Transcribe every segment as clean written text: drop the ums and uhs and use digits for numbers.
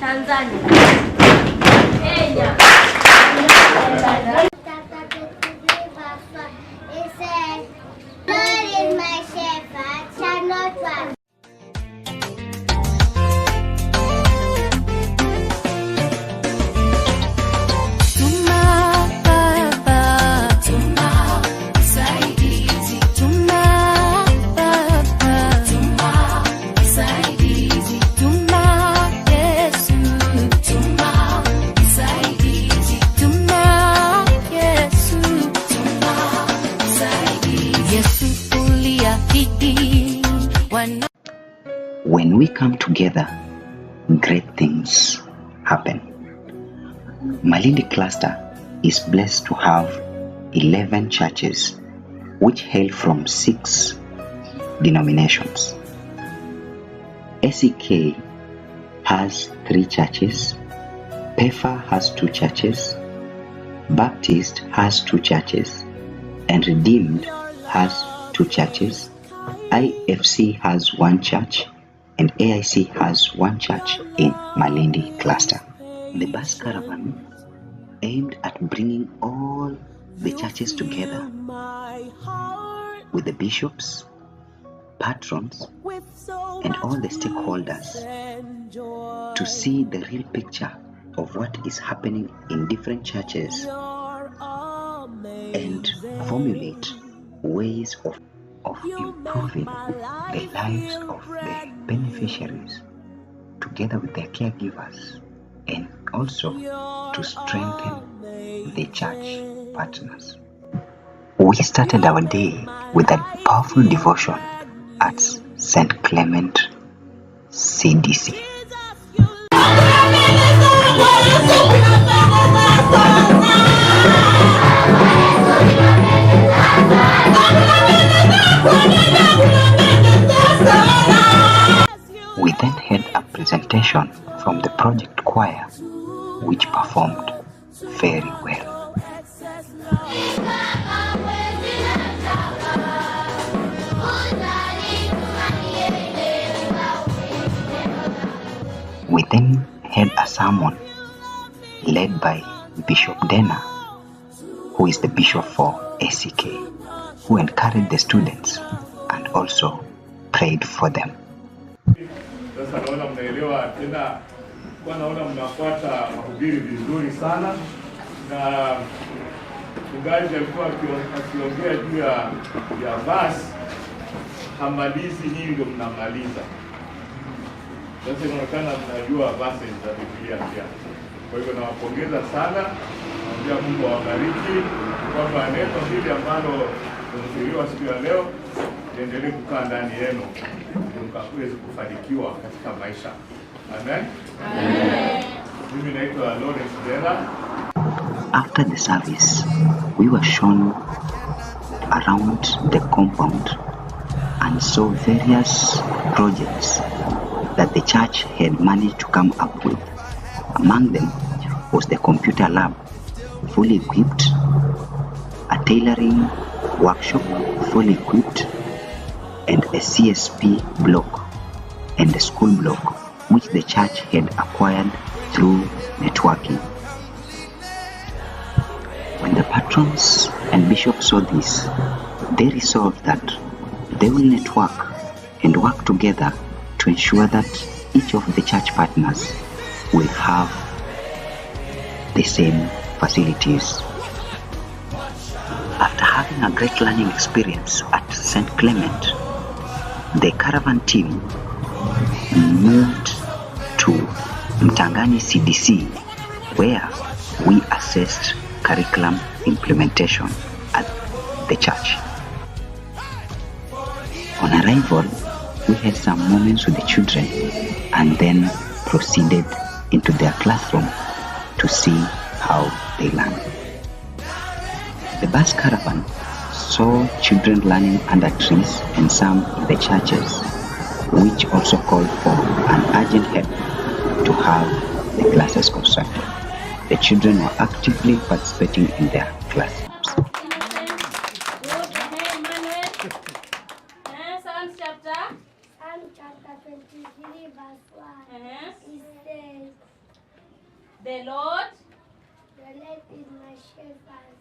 Tanzania, Kenya. When we come together, great things happen. Malindi Cluster is blessed to have 11 churches which hail from 6 denominations. SEK has 3 churches, PEFA has 2 churches, Baptist has 2 churches, and Redeemed has 2 churches. IFC has 1 church, and AIC has 1 church in Malindi Cluster. The bus caravan aimed at bringing all the churches together with the bishops, patrons, and all the stakeholders to see the real picture of what is happening in different churches and formulate ways of improving the lives of the beneficiaries together with their caregivers, and also to strengthen the church partners. We started our day with a powerful devotion at St. Clement CDC. We then had a presentation from the project choir, which performed very well. We then had a sermon led by Bishop Dena, who is the bishop for SEK, who encouraged the students and also prayed for them. Sasa naona mnaelewa tena, kwa naona mnafuata mahubiri vizuri sana, na mchungaji alikuwa akiongea juu ya basi hamalizi, hii ndio mnamaliza. Sasa inaonekana mnajua basi za Biblia pia. Kwa hivyo nawapongeza sana, naomba Mungu awabariki kwamba neno hili ambalo tunahubiriwa siku ya leo endelee kukaa ndani yenu mkaweze kufanikiwa katika maisha. Amen. Amen. Mimi naitwa Lawrence Dela. After the service, we were shown around the compound and saw various projects that the church had managed to come up with. Among them was the computer lab, fully equipped, a tailoring workshop, fully equipped, and a CSP block and a school block, which the church had acquired through networking. When the patrons and bishops saw this, they resolved that they will network and work together to ensure that each of the church partners will have the same facilities. After having a great learning experience at St. Clement, the caravan team moved to Mtangani CDC, where we assessed curriculum implementation at the church. On arrival, we had some moments with the children and then proceeded into their classroom to see how they learn. The bus caravan saw children learning under trees and some in the churches, which also called for an urgent help to have the classes constructed. The children were actively participating in their classes. Psalm chapter 23 verse 1. It says, The Lord is my shepherd.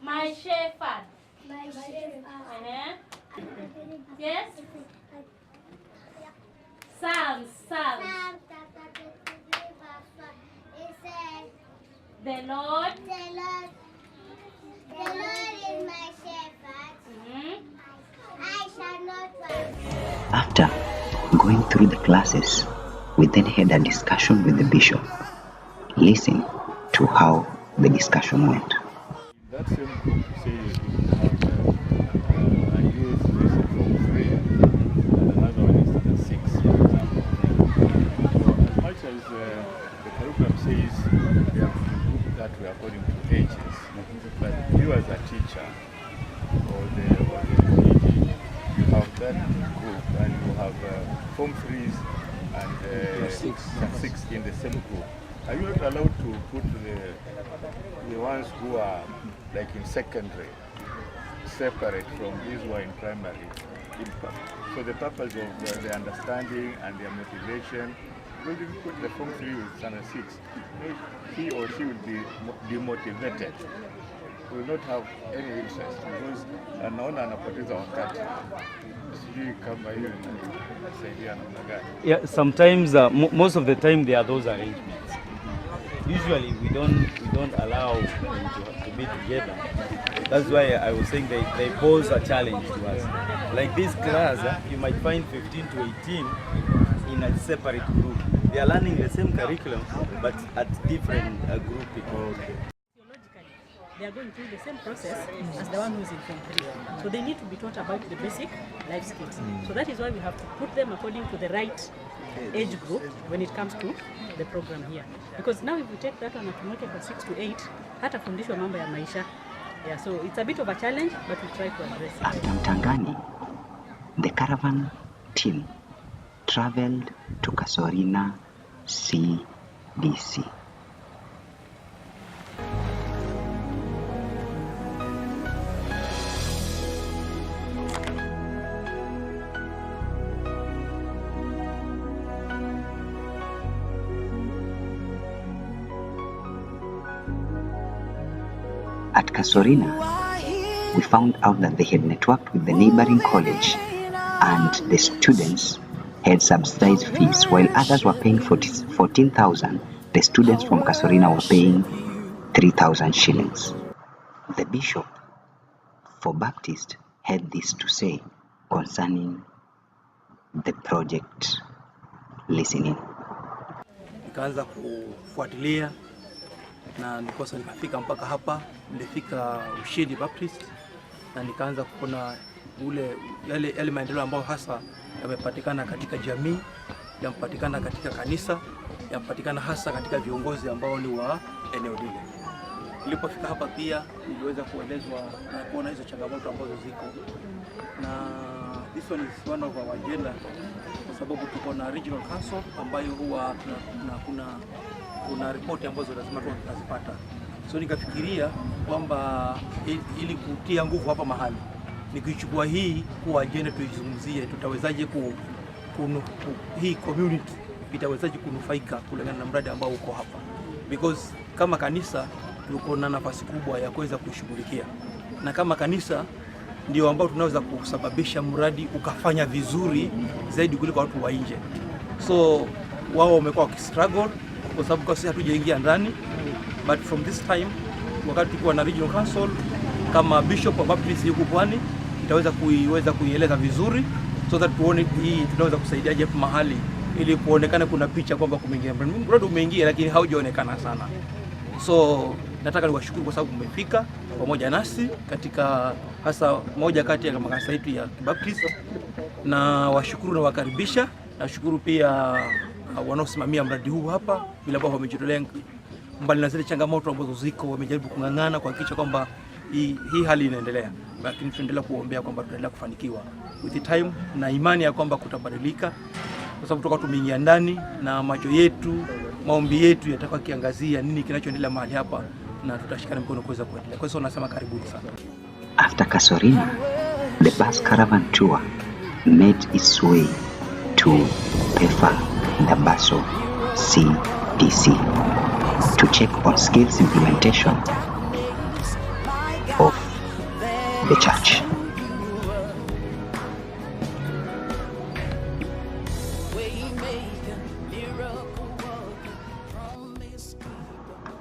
my shepherd. My shepherd. Yes? Psalms. Psalm chapter 23 verse 1. It says, The Lord is my shepherd. I shall not want. After going through the classes, we then had a discussion with the bishop. Listen to how the discussion went. That same group says a youth is from 3 and another one is the 6, for example. As much as the curriculum says we have to group that way according to ages, but you as a teacher or the PG, you have that group and you have Form 3s and 6 in the same group. Are you not allowed to put the ones who are like in secondary separate from these who are in primary for the purpose of their understanding and their motivation? Because if you put the Form 3 with standard 6, he or she will be demotivated, will not have any interest because anaona anapoteza wakati. Sijui kama hiyo inasaidia namna gani. Yeah, sometimes most of the time there are those arrangements. Usually we don't allow them to be together. That's why I was saying they pose a challenge to us. Like this class, you might find 15 to 18 in a separate group. They are learning the same curriculum but at different grouping. Theologically, they are going through the same process as the one who's in Form 3. So they need to be taught about the basic life skills. So that is why we have to put them according to the right age group when it comes to the program here. Because now if we take that one and promote it from 6 to 8, hatafundishwa mambo ya maisha. Yeah, so it's a bit of a challenge, but we try to address it. After Mtangani, the caravan team traveled to Kasorina CDC. At Kasorina, we found out that they had networked with the neighboring college and the students had subsidized fees while others were paying 14,000. The students from Kasorina were paying 3,000 shillings. The bishop for Baptist had this to say concerning the project listening. Nikaanza kufuatilia na nikosa nikafika mpaka hapa, nilifika Ushindi Baptist na nikaanza kuona yale maendeleo ambayo hasa yamepatikana katika jamii, yamepatikana katika kanisa, yamepatikana hasa katika viongozi ambao ni wa eneo lile. Nilipofika hapa pia niliweza kuelezwa na kuona hizo changamoto ambazo ziko, na this one is one of our agenda kwa sababu tuko na regional council ambayo huwa kuna ripoti ambazo lazima tunazipata. So nikafikiria kwamba ili kutia nguvu hapa mahali nikichukua hii kuwa agenda tuizungumzie, tutawezaje hii community itawezaje kunufaika kulingana na mradi ambao uko hapa, because kama kanisa tuko na nafasi kubwa ya kuweza kushughulikia, na kama kanisa ndio ambao tunaweza kusababisha mradi ukafanya vizuri zaidi kuliko watu wa nje. So wao wamekuwa wakistruggle kwa sababu sisi hatujaingia ndani, but from this time wakati tuko na regional council kama bishop wa Baptist yuko Pwani itaweza kuieleza vizuri so that tuone hii tunaweza kusaidiaje mahali ili kuonekana kuna picha kwamba kumeingia mradi umeingia lakini haujaonekana sana. So nataka niwashukuru kwa sababu mmefika pamoja nasi katika hasa moja kati ya makanisa yetu ya Baptist, na washukuru na wakaribisha. Nashukuru pia wanaosimamia mradi huu hapa bila ambao wamejitolea mbali na zile changamoto ambazo ziko, wamejaribu kung'ang'ana kuhakikisha kwamba hii hali inaendelea, lakini tunaendelea kuombea kwamba tutaendelea kufanikiwa with the time, na imani ya kwamba kutabadilika kwa sababu tutakuwa tumeingia ndani na macho yetu, maombi yetu yatakuwa kiangazia nini kinachoendelea mahali hapa, na tutashikana mkono kuweza kuendelea. Kwa hiyo nasema karibuni sana. After Kasorina, the bus caravan tour made its way to Pefa Ndabaso CDC. to check on skills implementation of the church.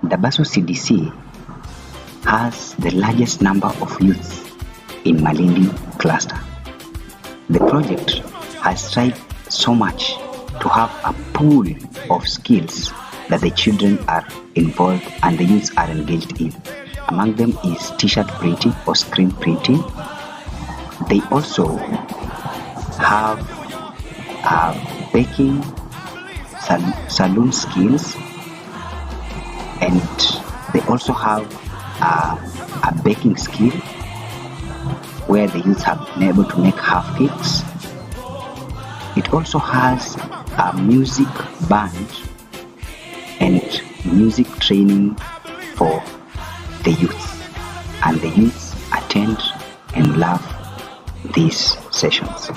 Dabaso CDC has the largest number of youths in Malindi cluster. The project has tried so much to have a pool of skills that the children are involved and the youths are engaged in. Among them is t-shirt printing or screen printing. They also have baking, saloon skills, and they also have a baking skill where the youths have been able to make half cakes. It also has a music band and music training for the youths, and the youths attend and love these sessions.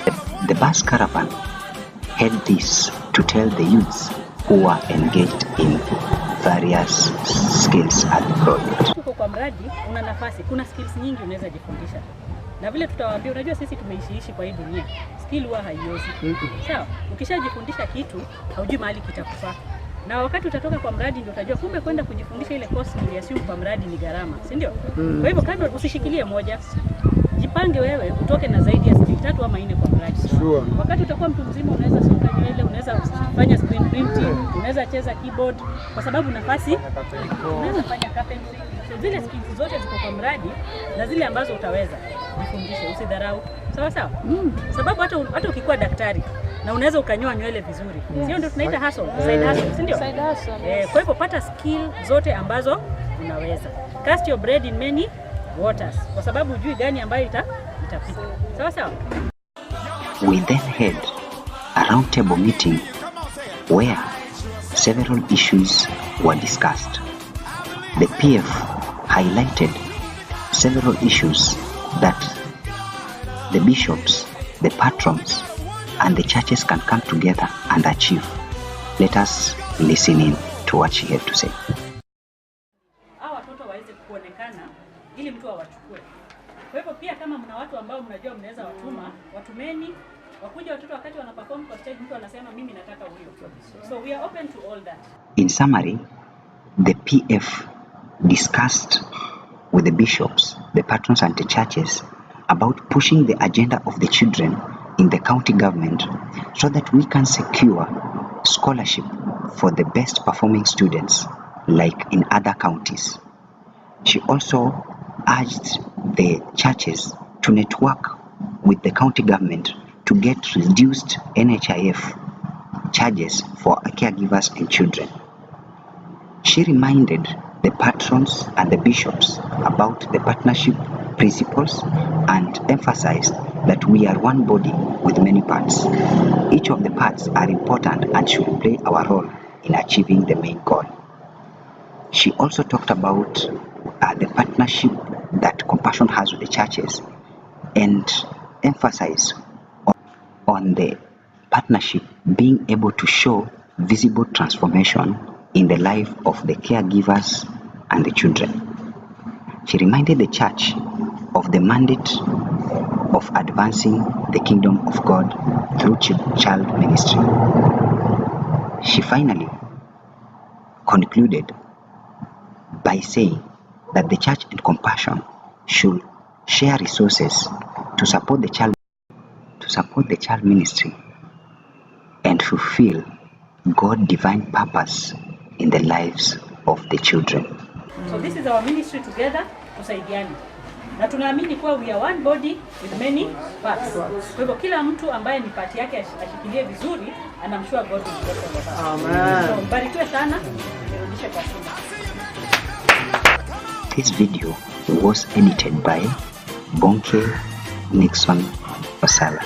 The bus caravan had this to tell the youths who are engaged in various skills at the project. Kwa mradi una nafasi, kuna skills nyingi unaweza jifundisha. Na vile tutawaambia, unajua sisi tumeishi kwa hii dunia. Skill huwa haiozi. Sawa? Ukishajifundisha kitu, haujui mahali kitakufaa. Na wakati utatoka kwa mradi ndio utajua kumbe kwenda kujifundisha ile course niliassume kwa mradi ni gharama, si ndio? Kwa hivyo kando usishikilie moja. Jipange wewe utoke na zaidi ya skill 3 ama 4 kwa mradi. Sure. Wakati utakuwa mtu mzima unaweza songa nywele, unaweza fanya screen printing, unaweza cheza keyboard kwa sababu nafasi unaweza fanya carpentry. So zile skills zote ziko kwa mradi na zile ambazo utaweza jifundishe, usidharau. Sawa sawa? Sababu hata ukikuwa daktari na unaweza ukanyoa nywele vizuri. Sio ndio tunaita hustle, side hustle, si ndio? Side hustle. Kwa hivyo pata skill zote ambazo unaweza. Cast your bread in many waters. Kwa sababu hujui gani ambayo itapita. Sawa sawa? We then had a roundtable meeting where several issues were discussed. The PF highlighted several issues that the bishops, the patrons, and the churches can come together and achieve. Let us listen in to what she had to say. Hawa watoto waweze kuonekana ili mtu awachukue. Kwa hivyo pia kama mna watu ambao mnajua mnaweza watuma, watumeni wakuja watoto wakati wanaperform kwa stage mtu anasema mimi nataka huyo. So we are open to all that. In summary, the PF discussed with the bishops, the patrons and the churches about pushing the agenda of the children in the county government so that we can secure scholarship for the best performing students like in other counties. She also urged the churches to network with the county government to get reduced NHIF charges for caregivers and children. She reminded the patrons and the bishops about the partnership principles and emphasized that we are one body with many parts. Each of the parts are important and should play our role in achieving the main goal. She also talked about the partnership that Compassion has with the churches and emphasized on the partnership being able to show visible transformation in the life of the caregivers and the children. She reminded the church of the mandate of advancing the kingdom of God through child ministry. She finally concluded by saying that the church and Compassion should share resources to support the child ministry and fulfill God's divine purpose in the lives of the children. So this is our ministry together, tusaidiane. Na tunaamini kuwa we are one body with many parts. Kwa hivyo kila mtu ambaye ni part yake ashikilie vizuri, and I'm sure God will bless all of us. Amen. So mbarikiwe sana, nirudishe kwa Simba. This video was edited by Bonke Nixon Osala.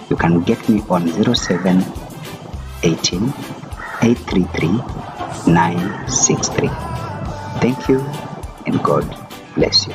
You can get me on 0718 833 963. Thank you and God bless you.